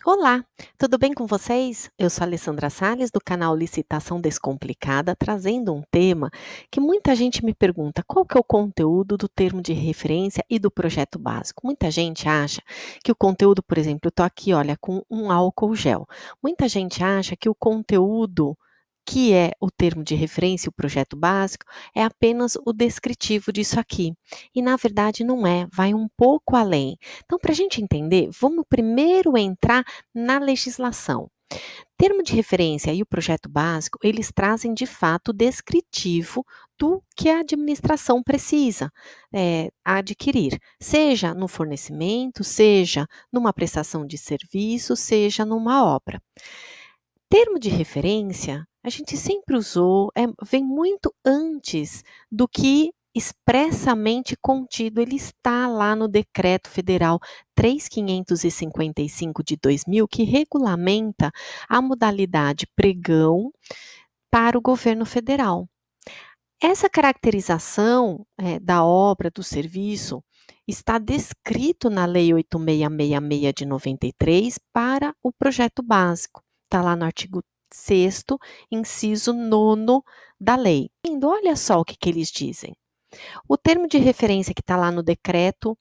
Olá, tudo bem com vocês? Eu sou a Alessandra Salles, do canal Licitação Descomplicada, trazendo um tema que muita gente me pergunta: qual que é o conteúdo do termo de referência e do projeto básico? Muita gente acha que o conteúdo, por exemplo, eu estou aqui, olha, com um álcool gel. Muita gente acha que o conteúdo que é o termo de referência, o projeto básico, é apenas o descritivo disso aqui. E na verdade não é, vai um pouco além. Então, para a gente entender, vamos primeiro entrar na legislação. Termo de referência e o projeto básico, eles trazem de fato o descritivo do que a administração precisa adquirir, seja no fornecimento, seja numa prestação de serviço, seja numa obra. Termo de referência, a gente sempre usou, vem muito antes do que expressamente contido, ele está lá no Decreto Federal 3.555 de 2000, que regulamenta a modalidade pregão para o governo federal. Essa caracterização da obra, do serviço, está descrito na Lei 8666 de 93 para o projeto básico. Está lá no artigo 6º, inciso 9º da lei. Olha só o que eles dizem. O termo de referência que está lá no decreto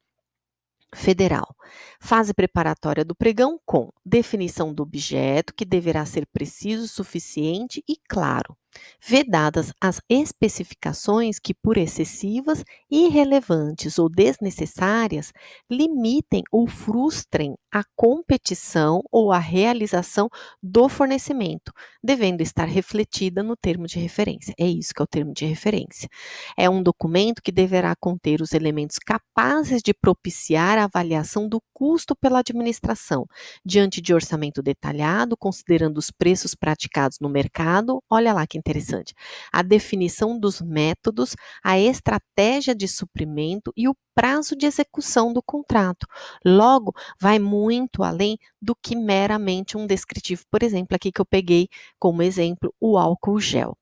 federal. Fase preparatória do pregão com definição do objeto, que deverá ser preciso, suficiente e claro, vedadas as especificações que, por excessivas, irrelevantes ou desnecessárias, limitem ou frustrem a competição ou a realização do fornecimento, devendo estar refletida no termo de referência. É isso que é o termo de referência. É um documento que deverá conter os elementos capazes de propiciar a avaliação do custo pela administração, diante de orçamento detalhado, considerando os preços praticados no mercado. Olha lá que interessante. A definição dos métodos, a estratégia de suprimento e o prazo de execução do contrato. Logo, vai muito além do que meramente um descritivo. Por exemplo, aqui que eu peguei como exemplo o álcool gel.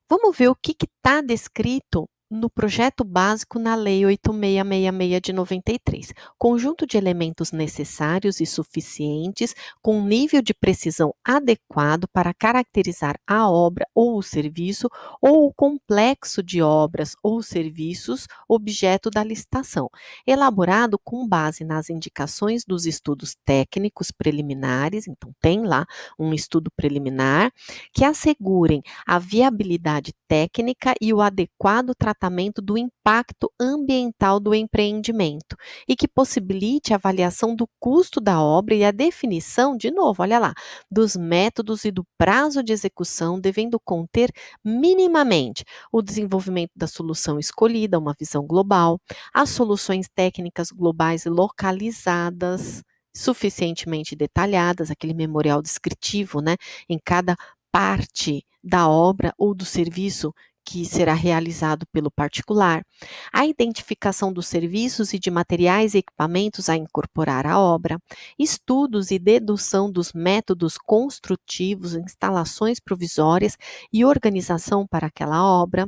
Vamos ver o que está descrito no projeto básico na Lei 8666 de 93. Conjunto de elementos necessários e suficientes, com nível de precisão adequado para caracterizar a obra ou o serviço, ou o complexo de obras ou serviços objeto da licitação, elaborado com base nas indicações dos estudos técnicos preliminares. Então, tem lá um estudo preliminar que assegurem a viabilidade técnica e o adequado tratamento do impacto ambiental do empreendimento e que possibilite a avaliação do custo da obra e a definição, de novo, olha lá, dos métodos e do prazo de execução, devendo conter minimamente o desenvolvimento da solução escolhida, uma visão global, as soluções técnicas globais localizadas, suficientemente detalhadas, aquele memorial descritivo, né, em cada parte da obra ou do serviço que será realizado pelo particular, a identificação dos serviços e de materiais e equipamentos a incorporar à obra, estudos e dedução dos métodos construtivos, instalações provisórias e organização para aquela obra,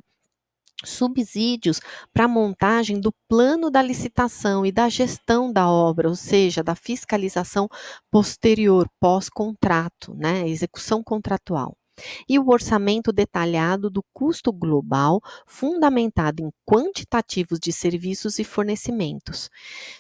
subsídios para a montagem do plano da licitação e da gestão da obra, ou seja, da fiscalização posterior, pós-contrato, né, execução contratual. E o orçamento detalhado do custo global, fundamentado em quantitativos de serviços e fornecimentos.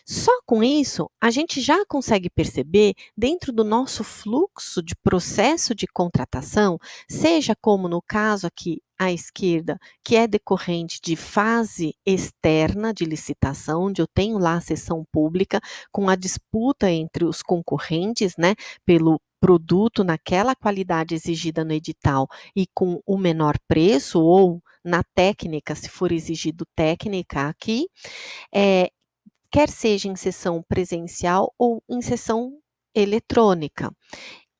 Só com isso, a gente já consegue perceber, dentro do nosso fluxo de processo de contratação, seja como no caso aqui à esquerda, que é decorrente de fase externa de licitação, onde eu tenho lá a sessão pública com a disputa entre os concorrentes, né, pelo produto naquela qualidade exigida no edital e com o menor preço, ou na técnica, se for exigido técnica aqui, quer seja em sessão presencial ou em sessão eletrônica.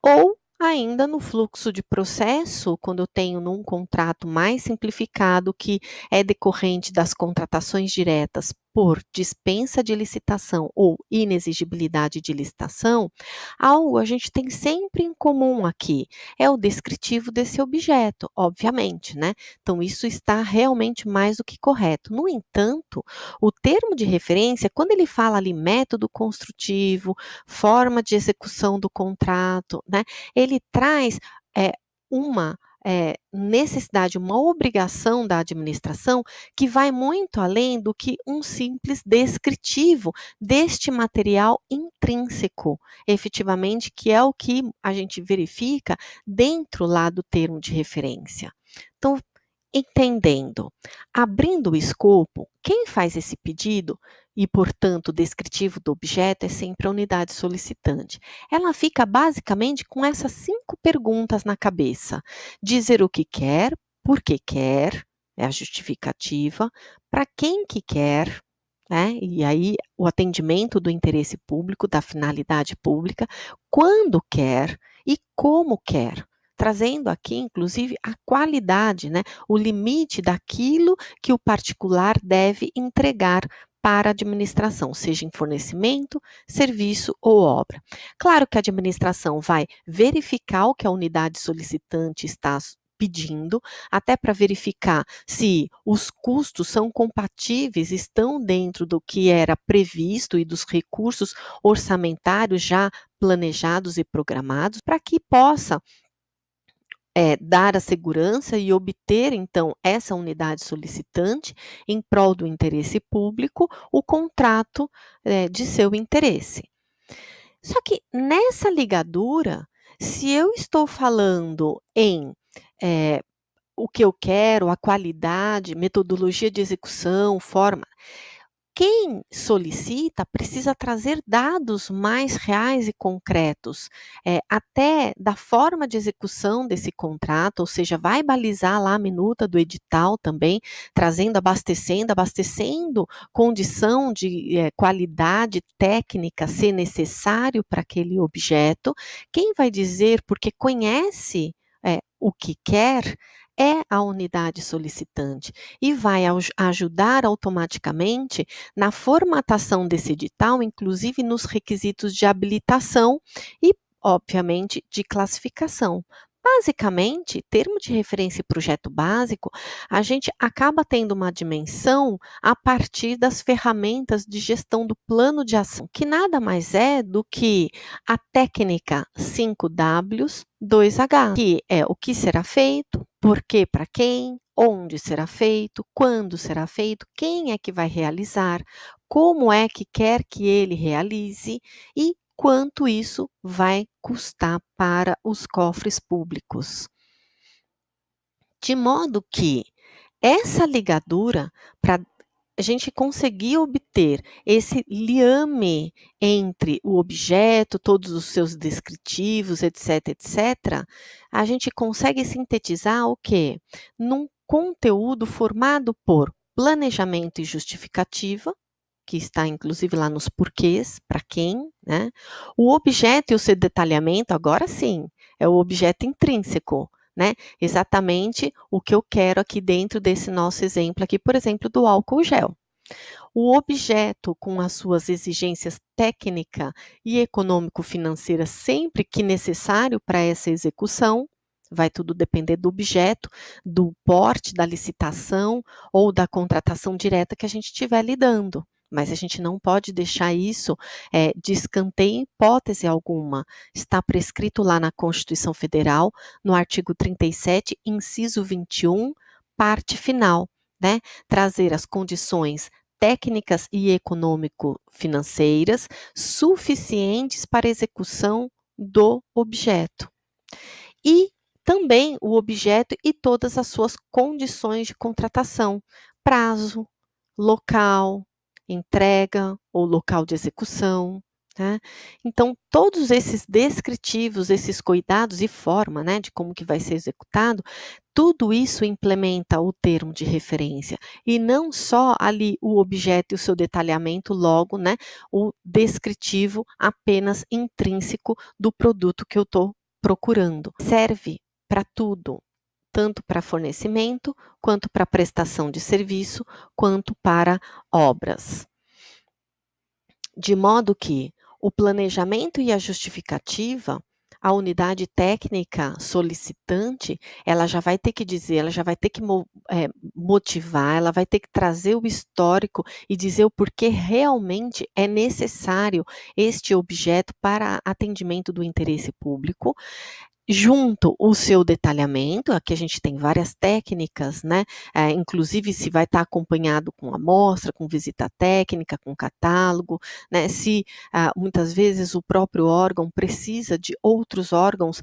Ou ainda no fluxo de processo, quando eu tenho num contrato mais simplificado, que é decorrente das contratações diretas por dispensa de licitação ou inexigibilidade de licitação, algo a gente tem sempre em comum aqui, é o descritivo desse objeto, obviamente, né? Então, isso está realmente mais do que correto. No entanto, o termo de referência, quando ele fala ali método construtivo, forma de execução do contrato, né? Ele traz uma necessidade, uma obrigação da administração que vai muito além do que um simples descritivo deste material intrínseco, efetivamente, que é o que a gente verifica dentro lá do termo de referência. Então, entendendo, abrindo o escopo, quem faz esse pedido e, portanto, descritivo do objeto é sempre a unidade solicitante. Ela fica basicamente com essas 5 perguntas na cabeça: dizer o que quer, por que quer, é a justificativa, para quem que quer, né? E aí o atendimento do interesse público, da finalidade pública, quando quer e como quer. Trazendo aqui, inclusive, a qualidade, né? O limite daquilo que o particular deve entregar para a administração, seja em fornecimento, serviço ou obra. Claro que a administração vai verificar o que a unidade solicitante está pedindo, até para verificar se os custos são compatíveis, estão dentro do que era previsto e dos recursos orçamentários já planejados e programados, para que possa dar a segurança e obter, então, essa unidade solicitante, em prol do interesse público, o contrato de seu interesse. Só que nessa ligadura, se eu estou falando em o que eu quero, a qualidade, metodologia de execução, forma, quem solicita precisa trazer dados mais reais e concretos, até da forma de execução desse contrato, ou seja, vai balizar lá a minuta do edital também, trazendo, abastecendo condição de qualidade técnica, se necessário para aquele objeto. Quem vai dizer, porque conhece o que quer, é a unidade solicitante e vai ajudar automaticamente na formatação desse edital, inclusive nos requisitos de habilitação e, obviamente, de classificação. Basicamente, termo de referência e projeto básico, a gente acaba tendo uma dimensão a partir das ferramentas de gestão do plano de ação, que nada mais é do que a técnica 5Ws, 2H, que é o que será feito, por que, para quem, onde será feito, quando será feito, quem é que vai realizar, como é que quer que ele realize e quanto isso vai custar para os cofres públicos. De modo que essa ligadura, para a gente conseguir obter esse liame entre o objeto, todos os seus descritivos, etc., etc., a gente consegue sintetizar o quê? Num conteúdo formado por planejamento e justificativa, que está inclusive lá nos porquês, para quem, né? O objeto e o seu detalhamento, agora sim, é o objeto intrínseco, né? Exatamente o que eu quero aqui dentro desse nosso exemplo aqui, por exemplo, do álcool gel. O objeto com as suas exigências técnica e econômico-financeira sempre que necessário para essa execução, vai tudo depender do objeto, do porte da licitação ou da contratação direta que a gente estiver lidando. Mas a gente não pode deixar isso de escanteio em hipótese alguma. Está prescrito lá na Constituição Federal, no artigo 37, inciso 21, parte final, né? Trazer as condições técnicas e econômico-financeiras suficientes para execução do objeto. E também o objeto e todas as suas condições de contratação, prazo, local, entrega ou local de execução. Né? Então, todos esses descritivos, esses cuidados e forma, né, de como que vai ser executado, tudo isso implementa o termo de referência e não só ali o objeto e o seu detalhamento, logo, né, o descritivo apenas intrínseco do produto que eu estou procurando. Serve para tudo. tanto para fornecimento, quanto para prestação de serviço, quanto para obras. De modo que o planejamento e a justificativa, a unidade técnica solicitante, ela já vai ter que dizer, ela já vai ter que motivar, ela vai ter que trazer o histórico e dizer o porquê realmente é necessário este objeto para atendimento do interesse público. Junto o seu detalhamento, aqui a gente tem várias técnicas, né? Inclusive se vai estar acompanhado com amostra, com visita técnica, com catálogo, né? Se muitas vezes o próprio órgão precisa de outros órgãos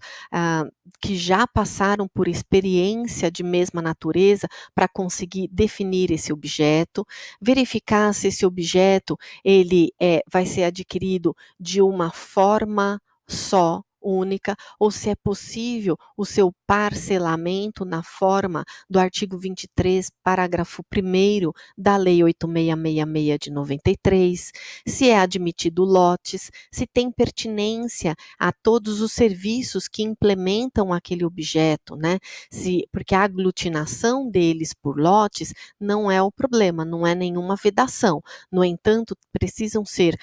que já passaram por experiência de mesma natureza para conseguir definir esse objeto, verificar se esse objeto ele vai ser adquirido de uma forma só, única, ou se é possível o seu parcelamento na forma do artigo 23, parágrafo 1º da Lei 8666 de 93, se é admitido lotes, se tem pertinência a todos os serviços que implementam aquele objeto, né? Porque a aglutinação deles por lotes não é o problema, não é nenhuma vedação. No entanto, precisam ser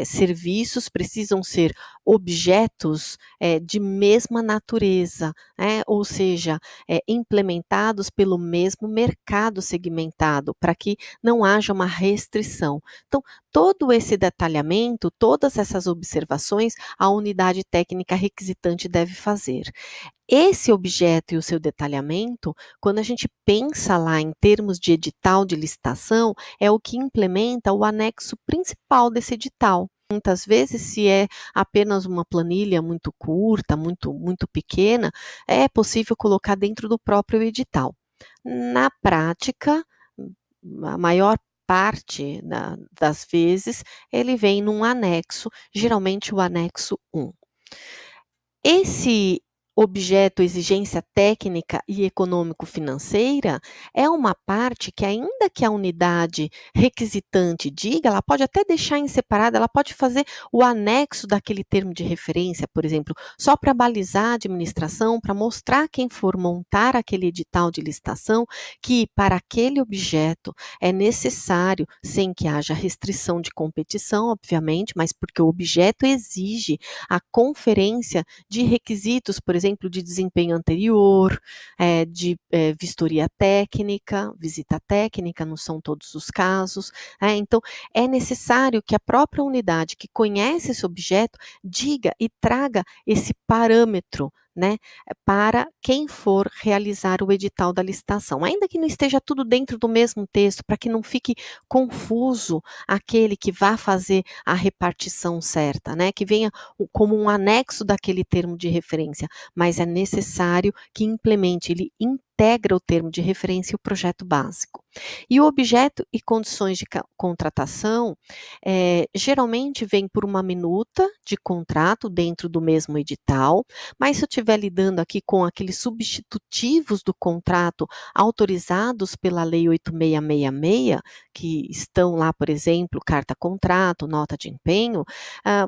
serviços, precisam ser objetos de mesma natureza, ou seja, implementados pelo mesmo mercado segmentado, para que não haja uma restrição. Então, todo esse detalhamento, todas essas observações, a unidade técnica requisitante deve fazer. Esse objeto e o seu detalhamento, quando a gente pensa lá em termos de edital de licitação, é o que implementa o anexo principal desse edital. Muitas vezes, se é apenas uma planilha muito curta, muito pequena, é possível colocar dentro do próprio edital. Na prática, a maior parte das vezes, ele vem num anexo, geralmente o anexo 1. Esse objeto exigência técnica e econômico-financeira é uma parte que, ainda que a unidade requisitante diga, ela pode até deixar em separado, ela pode fazer o anexo daquele termo de referência, por exemplo, só para balizar a administração, para mostrar a quem for montar aquele edital de licitação que para aquele objeto é necessário, sem que haja restrição de competição, obviamente, mas porque o objeto exige a conferência de requisitos, por exemplo, de desempenho anterior, de vistoria técnica, visita técnica, não são todos os casos. Então, é necessário que a própria unidade que conhece esse objeto diga e traga esse parâmetro, né, para quem for realizar o edital da licitação, ainda que não esteja tudo dentro do mesmo texto, para que não fique confuso aquele que vá fazer a repartição certa, né, que venha como um anexo daquele termo de referência, mas é necessário que implemente, ele integra o termo de referência e o projeto básico. E o objeto e condições de contratação, geralmente vem por uma minuta de contrato dentro do mesmo edital, mas se eu estiver lidando aqui com aqueles substitutivos do contrato autorizados pela Lei 8666, que estão lá, por exemplo, carta-contrato, nota de empenho,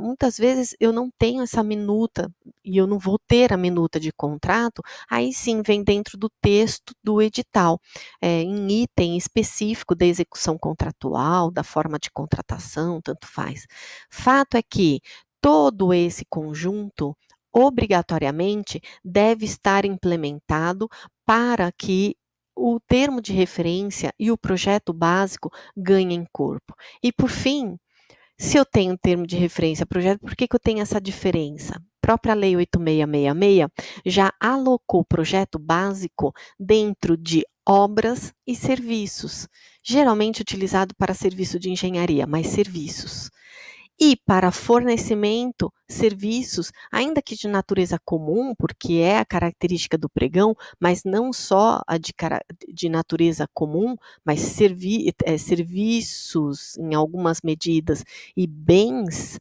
muitas vezes eu não tenho essa minuta e eu não vou ter a minuta de contrato, aí sim vem dentro do texto do edital, em item específico da execução contratual, da forma de contratação, tanto faz. Fato é que todo esse conjunto obrigatoriamente deve estar implementado para que o termo de referência e o projeto básico ganhem corpo. E, por fim, se eu tenho termo de referência projeto, por que eu tenho essa diferença? A própria Lei 8666 já alocou o projeto básico dentro de obras e serviços, geralmente utilizado para serviço de engenharia, mas serviços. E para fornecimento, serviços, ainda que de natureza comum, porque é a característica do pregão, mas não só a de natureza comum, mas serviços em algumas medidas e bens,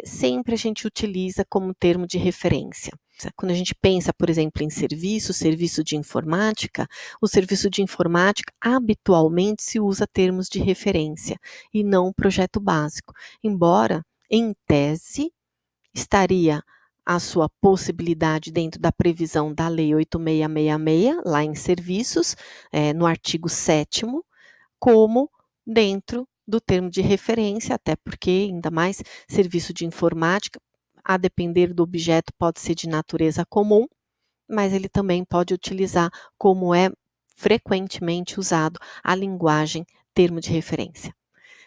sempre a gente utiliza como termo de referência. Quando a gente pensa, por exemplo, em serviço de informática, o serviço de informática habitualmente se usa termos de referência e não o projeto básico, embora, em tese, estaria a sua possibilidade dentro da previsão da Lei 8666, lá em serviços, no artigo 7º, como dentro do termo de referência, até porque, ainda mais serviço de informática, a depender do objeto, pode ser de natureza comum, mas ele também pode utilizar, como é frequentemente usado, a linguagem termo de referência.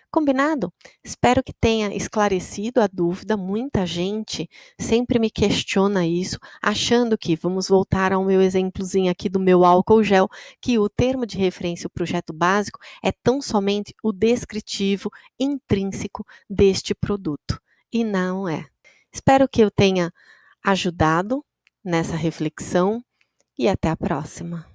Combinado? Espero que tenha esclarecido a dúvida. Muita gente sempre me questiona isso, achando que, vamos voltar ao meu exemplozinho aqui do meu álcool gel, que o termo de referência, o projeto básico, é tão somente o descritivo intrínseco deste produto. E não é. Espero que eu tenha ajudado nessa reflexão e até a próxima.